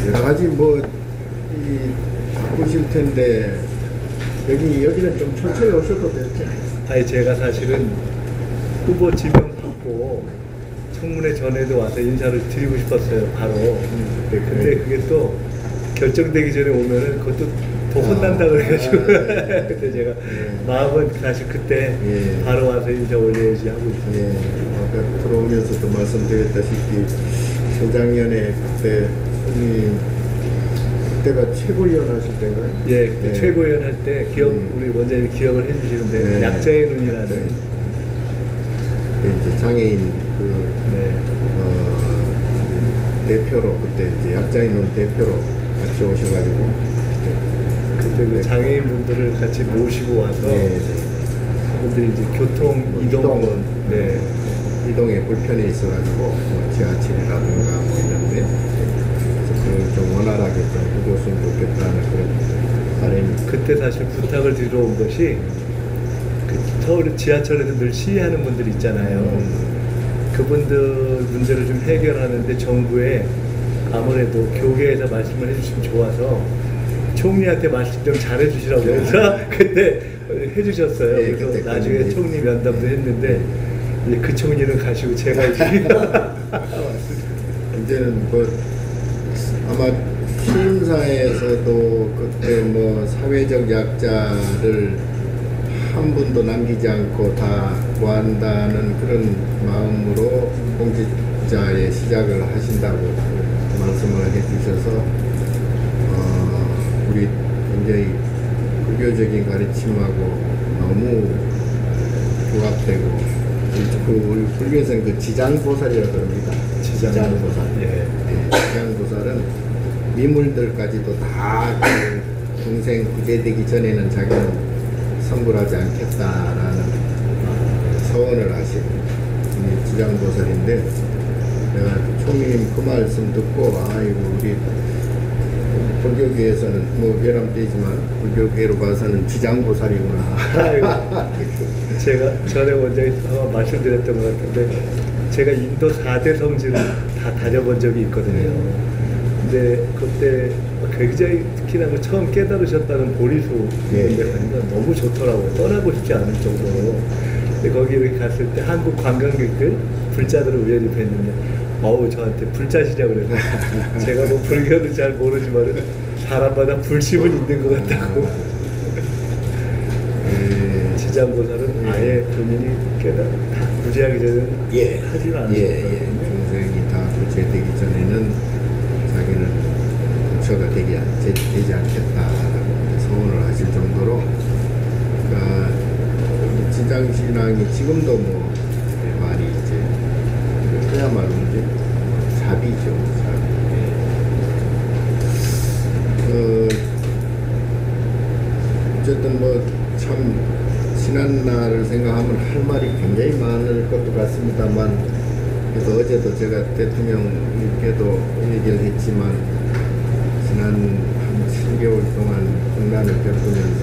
여러 가지 뭐 바꾸실 텐데 여기는 좀 천천히 오셔도 되죠. 아니 제가 사실은 후보 지명 받고 청문회 전에도 와서 인사를 드리고 싶었어요. 바로. 네, 근데 그게 또 결정되기 전에 오면은 그것도 더 혼난다 그래가지고 그때 제가 마음은 사실 그때 바로 와서 인사 올려야지 하고 있어요. 아까 들어오면서도 말씀드렸다시피 저작년에 그때 그때가 최고위원 하실 때인가요? 예, 그때 최고위원 할 때 기억 우리 원장님 기억을 해주시는데 약자의 눈이라는 이제 장애인 대표로 그때 이제 약자의 눈 대표로 같이 오셔가지고 그때 그 장애인 분들을 같이 모시고 와서 그분들이 이제 교통 이동은 이동에 불편이 있어가지고 지하철이라든가 뭐 이런데 그걸 좀 원활하게 좀 해줬으면 좋겠다는 그런 바람이. 그때 사실 부탁을 드리러 온 것이 그 서울 지하철에서 늘 시위하는 분들 있잖아요. 그분들 문제를 좀 해결하는데 정부에 아무래도 교계에서 말씀을 해주시면 좋아서 총리한테 말씀 좀 잘해주시라고 해서 그때 해주셨어요. 그래서 나중에 총리 면담도 했는데 이제 그 총리는 가시고 제가 이제 이제는 뭐 아마 취임사에서도 그때 뭐 사회적 약자를 한 분도 남기지 않고 다 구한다는 그런 마음으로 공직자의 시작을 하신다고 말씀을 해주셔서 우리 굉장히 불교적인 가르침하고 너무 부합되고 우리 불교에서는 그 지장보살이라고 합니다. 지장보살. 지장보살은 미물들까지도 다 그 중생 구제되기 전에는 자기는 선불하지 않겠다라는 서원을 하신 지장보살인데 내가 총리님 그 말씀 듣고 아이고 우리 불교계에서는 뭐 외람되지만 불교계로 봐서는 지장보살이구나. 제가 전에 원장님 말씀드렸던 것 같은데 제가 인도 4대 성지를 다 다녀본 적이 있거든요. 근데 그때 굉장히 특히나 그 처음 깨달으셨다는 보리수 가니까 너무 좋더라고요. 떠나고 싶지 않을 정도로. 근데 거기 이렇게 갔을 때 한국 관광객들 불자들을 우연히 뵀는데 저한테 불자시냐고 그래서 제가 뭐 불교는 잘 모르지만 사람마다 불심은 있는 것 같다고. 지장보살은 아예 본인이 다 구제하기 전에는 하지는 않았어요. 중생이 다 구제되기 전에는 자기는 부처가 되지 않겠다라고 소원을 하실 정도로 그러니까 지장신앙이 지금도 뭐 많이 이제 그야말로 이제 자비죠. 어쨌든 뭐 참 지난 날을 생각하면 할 말이 굉장히 많을 것도 같습니다만 그래서 어제도 제가 대통령님께도 얘기를 했지만 지난 한 7개월 동안 국난을 겪으면서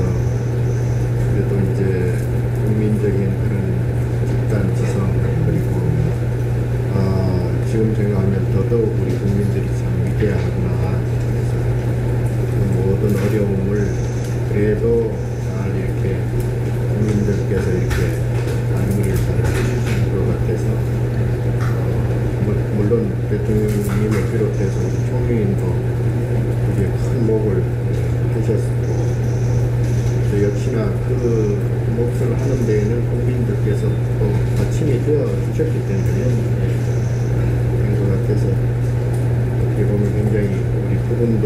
그래도 이제 국민적인 그런 집단지성 그리고 지금 생각하면 더더욱 우리 국민들이 참 위대하구나. 그래서 그 모든 어려움을 그래도 잘 이렇게 국민들께서 이렇게 안위를 잘 해주시는 것 같아서 물론 대통령님을 비롯해서 총리님도 이제 큰 목을 하셨고 또 역시나 그 몫을 하는 데에는 국민들께서 또 받침이 되어 주셨기 때문에 그런 것 같아서 어떻게 보면 굉장히 우리 부분도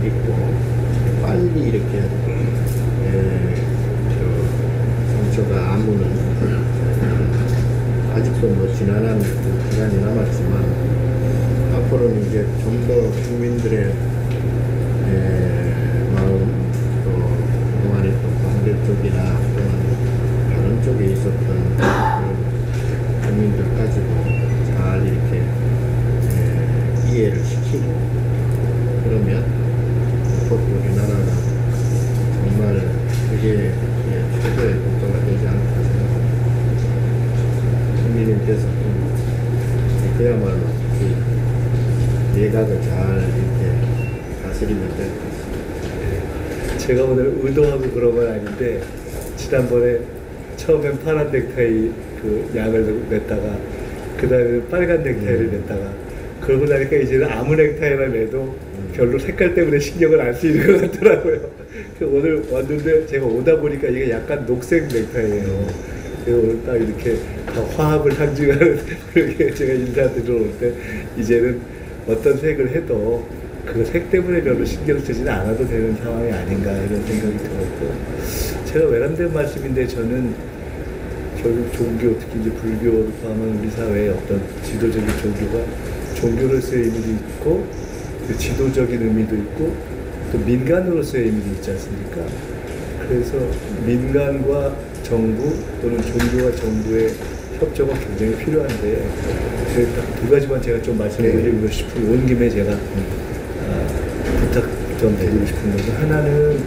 있고 빨리 이렇게 상처가 아무는 아직도 뭐 지난한 기간이 남았지만 앞으로는 이제 좀 더 국민들의 마음 또 그동안에 또 반대쪽이나 또는 다른 쪽에 있었던 국민들까지도 잘 이렇게 이해를 시키고 그러면 곧 우리나라가 정말 그게 최고의 국가가 되지 않을까 생각합니다. 국민님께서 그야말로 내각을 잘 이렇게 다스리면 될 것 같습니다. 제가 오늘 의도하고 그런 건 아닌데 지난번에 처음엔 파란 넥타이 그 양을 냈다가 그 다음에 빨간 넥타이를 냈다가 그러고 나니까 이제는 아무 넥타이나 내도 별로 색깔 때문에 신경을 안 쓰이는 것 같더라고요. 그래서 오늘 왔는데 제가 오다 보니까 이게 약간 녹색 넥타이예요. 그래서 오늘 딱 이렇게 다 화합을 상징하는 그렇게 제가 인사드리러 올 때 이제는 어떤 색을 해도 그 색 때문에 별로 신경 쓰지는 않아도 되는 상황이 아닌가 이런 생각이 들었고, 제가 외람된 말씀인데 저는 결국 종교, 특히 이제 불교를 포함한 우리 사회의 어떤 지도적인 종교가 종교로서의 의미도 있고 그 지도적인 의미도 있고 또 민간으로서의 의미도 있지 않습니까? 그래서 민간과 정부 또는 종교와 정부의 협조가 굉장히 필요한데 딱 두 가지만 제가 좀 말씀드리고 싶은, 온 김에 제가 부탁 좀 드리고 싶은 것은, 하나는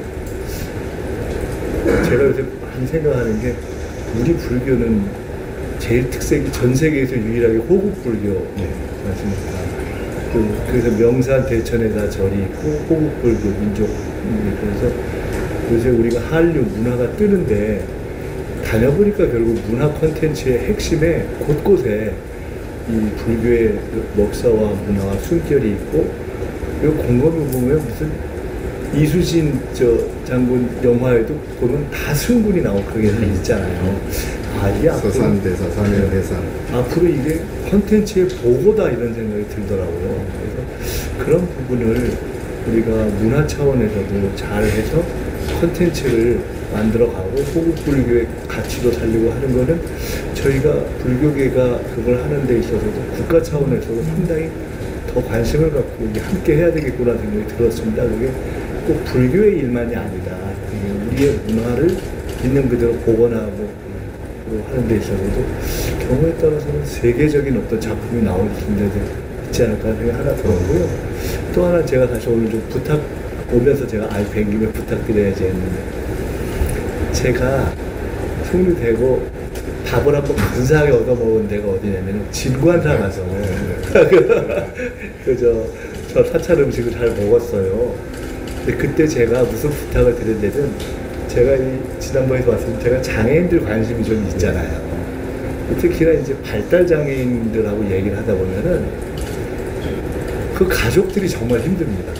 제가 요새 많이 생각하는 게 우리 불교는 제일 특색이 전 세계에서 유일하게 호국 불교 맞습니까? 그래서 명산 대천에다 절이 있고 호국 불교 민족, 그래서 요새 우리가 한류 문화가 뜨는데 다녀보니까 결국 문화 콘텐츠의 핵심에 곳곳에 이 불교의 역사와 문화와 숨결이 있고, 그리고 곰곰이 보면 무슨 이수진 장군 영화에도 보면 다 승군이 나오고 그게 다 있잖아요. 이게 서산대사, 사면대사. 앞으로 이게 콘텐츠의 보고다 이런 생각이 들더라고요. 그래서 그런 부분을 우리가 문화 차원에서도 잘해서 콘텐츠를 만들어가고 호국불교의 가치도 살리고 하는 거는 저희가 불교계가 그걸 하는 데 있어서도 국가 차원에서도 상당히 더 관심을 갖고 이게 함께 해야 되겠구나 생각이 들었습니다. 그게 꼭 불교의 일만이 아니다. 우리의 문화를 있는 그대로 복원하고 하는 데 있어서도 경우에 따라서는 세계적인 어떤 작품이 나올 수 있는 데도 있지 않을까 생각이 하나 들었고요. 또 하나 제가 다시 오늘 좀 오면서 제가 뵌 김에 부탁드려야지 했는데, 제가 송리되고 밥을 한번 근사하게 얻어먹은 데가 어디냐면 진관사 가서 저 사찰 음식을 잘 먹었어요. 근데 그때 제가 무슨 부탁을 드린 데는, 제가 지난번에 왔을 때 제가 장애인들 관심이 좀 있잖아요. 특히나 이제 발달장애인들하고 얘기를 하다 보면은 그 가족들이 정말 힘듭니다.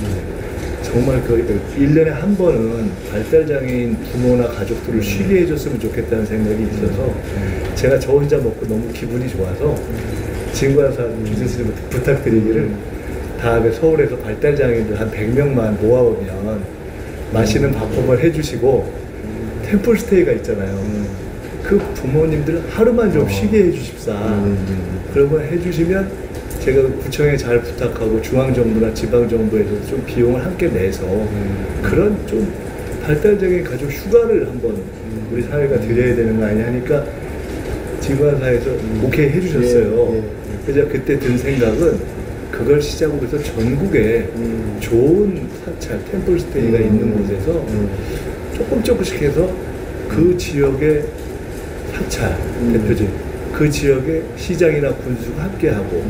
정말 그 1년에 한 번은 발달장애인 부모나 가족들을 쉬게 해줬으면 좋겠다는 생각이 있어서 제가 저 혼자 먹고 너무 기분이 좋아서 진관사 교수님한테 부탁드리기를, 다음에 서울에서 발달장애인들 한 100명만 모아오면 맛있는 밥 한번 해주시고 템플스테이가 있잖아요. 그 부모님들 하루만 좀 쉬게 해주십사. 그러면 해주시면 제가 구청에 잘 부탁하고 중앙정부나 지방정부에서 좀 비용을 함께 내서 그런 좀 발달장애인 가족 휴가를 한번 우리 사회가 드려야 되는 거 아니냐 하니까 지구한사에서 오케이 해주셨어요. 그래서 그때 든 생각은 그걸 시작으로 해서 전국에 좋은 사찰, 템플스테이가 있는 곳에서 조금씩 해서 그 지역의 사찰, 대표적인 그 지역의 시장이나 군수가 함께하고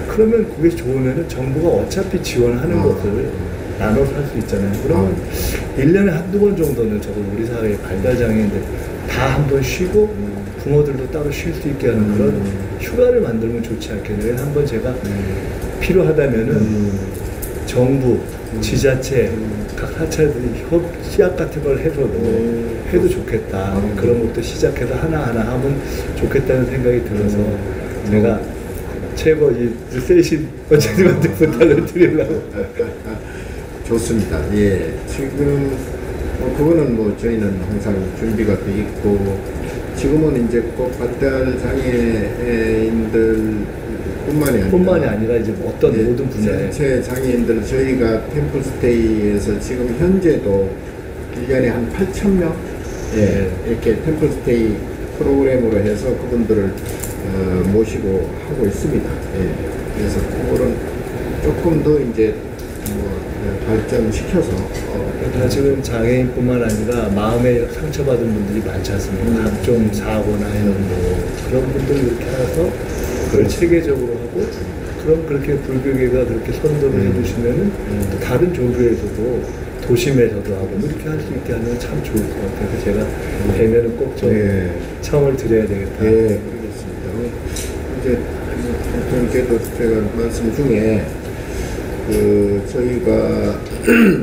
그러면 그게 좋으면 정부가 어차피 지원하는 것을 나눠서 할 수 있잖아요. 그러면 1년에 한두 번 정도는 적어도 우리 사회의 발달장애인들 다 한 번 쉬고 부모들도 따로 쉴 수 있게 하는 그런 휴가를 만들면 좋지 않겠느냐. 한번 제가 필요하다면은 정부, 지자체, 각 사찰들이 시합 같은 걸 해서도 해도 좋겠다. 그런 것도 시작해서 하나하나 하면 좋겠다는 생각이 들어서 제가 최고 세신 원장님한테 부탁을 드리려고. 좋습니다. 예, 지금 그거는 저희는 항상 준비가 돼 있고, 지금은 이제 꼭 발달 장애인들 뿐만이 아니라 이제 어떤 모든 분야에 전체 장애인들, 저희가 템플스테이에서 지금 현재도 1년에 한 8,000명 이렇게 템플스테이 프로그램으로 해서 그분들을 모시고 하고 있습니다. 그래서 그거는 조금 더 이제 발전시켜서 지금 장애인뿐만 아니라 마음에 상처받은 분들이 많지 않습니까? 각종 사고나 이런 그런 분들 이렇게 해서 그걸 체계적으로 하고 그 그럼 그렇게 불교계가 그렇게 선도를 해주시면은 또 다른 종교에서도 도심에서도 하고 뭐 이렇게 할 수 있게 하면 참 좋을 것 같아요. 제가 되면은 꼭 좀 네. 청을 드려야 되겠다. 예, 그러겠습니다. 이제 그래도 제가 말씀 중에 저희가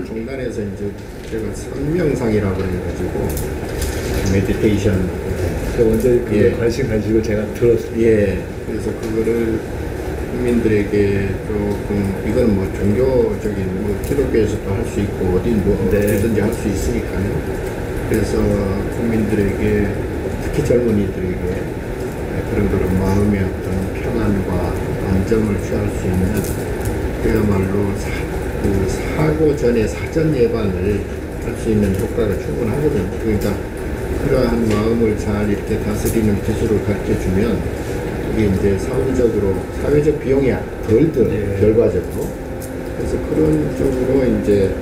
종단에서 이제 제가 선명상이라고 해가지고 메디테이션 원장님 그게 예. 관심 가지고 제가 들었습니다. 예, 그래서 그거를 국민들에게 조금 이건 뭐 종교적인 뭐 기독교에서도 할 수 있고 어디 뭐 네. 어디든지 할 수 있으니까요. 그래서 국민들에게 특히 젊은이들에게 그런 마음의 어떤 평안과 안정을 취할 수 있는 그야말로 사고 전에 사전 예방을 할 수 있는 효과가 충분하거든요. 그러니까 그러한 마음을 잘 이렇게 다스리는 기술을 가르쳐 주면 이게 이제 사회적 비용이 덜 들어요. 네. 결과적으로. 그래서 그런 쪽으로 이제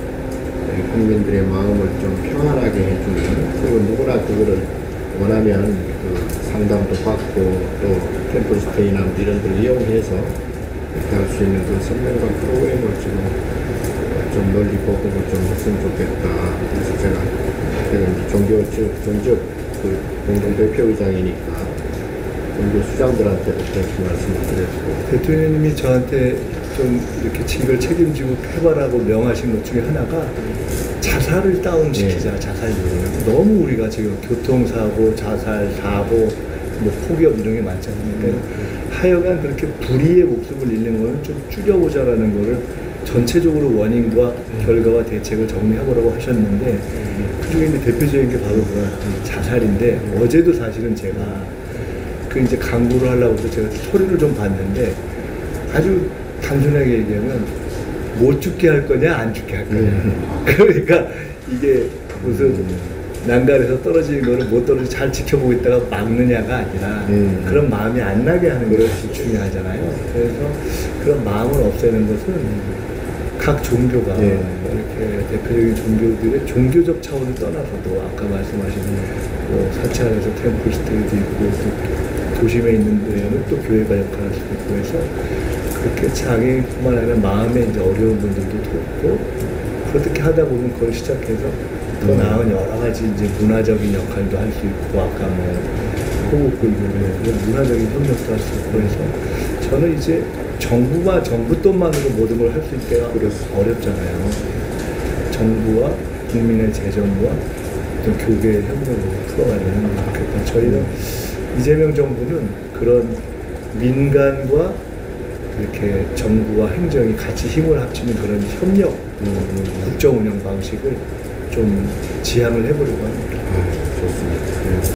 국민들의 마음을 좀 평안하게 해주는, 그리고 누구나 그거를 원하면 그 상담도 받고 또 템플스테이나 이런 걸 이용해서 이렇게 할 수 있는 그 선명한 프로그램을 지금 좀 널리 보급을 좀 했으면 좋겠다. 그래서 제가 이제 종교 전적 그 공동 대표의장이니까 종교 수장들한테도 그렇게 말씀을 드렸고. 대통령님이 저한테 좀 이렇게 이걸 책임지고 해봐라고 명하신 것 중에 하나가 자살을 다운시키자. 네. 자살률을. 너무 우리가 지금 교통사고, 자살, 사고, 뭐 폭염 이런 게 많잖아요. 그러니까 하여간 그렇게 불의의 목숨을 잃는 거는 좀 줄여보자라는 거를 전체적으로 원인과 결과와 대책을 정리해보라고 하셨는데 그중에 이제 대표적인 게 바로 그 자살인데 어제도 사실은 제가 그 이제 강구를 하려고 해서 제가 소리를 좀 봤는데 아주 단순하게 얘기하면 못 죽게 할 거냐 안 죽게 할 거냐 그러니까 이게 무슨 난간에서 떨어지는 거를 못 떨어지게 잘 지켜보고 있다가 막느냐가 아니라 그런 마음이 안 나게 하는 것이 중요하잖아요. 그래서 그런 마음을 없애는 것은 각 종교가 이렇게 대표적인 종교들의 종교적 차원을 떠나서도 아까 말씀하신 뭐 사찰에서 템플스테이도 있고 또 도심에 있는 데는 또 교회가 역할할 수도 있고 해서 그렇게 장애인뿐만 아니라 마음에 이제 어려운 분들도 돕고 그렇게 하다 보면 그걸 시작해서 더 나은 여러 가지 이제 문화적인 역할도 할 수 있고 아까 뭐 호국불교의 문화적인 협력도 할 수 있고 해서 저는 이제 정부 돈만으로 모든 걸 할 수 있기가 어렵잖아요. 정부와 국민의 재정과 또 교계의 협력으로 풀어가려는 그러니까 저희는 이재명 정부는 그런 민간과 이렇게 정부와 행정이 같이 힘을 합치는 그런 협력 국정 운영 방식을 좀 지향을 해보려고 합니다. 좋습니다. 네.